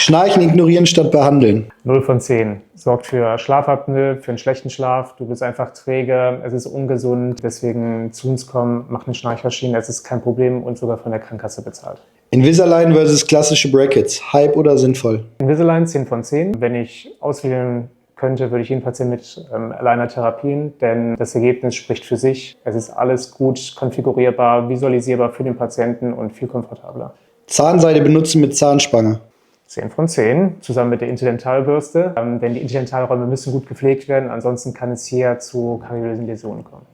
Schnarchen ignorieren statt behandeln. 0 von 10. Sorgt für Schlafapnoe, für einen schlechten Schlaf. Du bist einfach träge, es ist ungesund. Deswegen zu uns kommen, macht eine Schnarchmaschine, es ist kein Problem und sogar von der Krankenkasse bezahlt. Invisalign versus klassische Brackets. Hype oder sinnvoll? Invisalign 10 von 10. Wenn ich auswählen könnte, würde ich jeden Patienten mit Aligner therapieren, denn das Ergebnis spricht für sich. Es ist alles gut konfigurierbar, visualisierbar für den Patienten und viel komfortabler. Zahnseide benutzen mit Zahnspange. 10 von 10, zusammen mit der Interdentalbürste, denn die Interdentalräume müssen gut gepflegt werden, ansonsten kann es hier zu kariösen Läsionen kommen.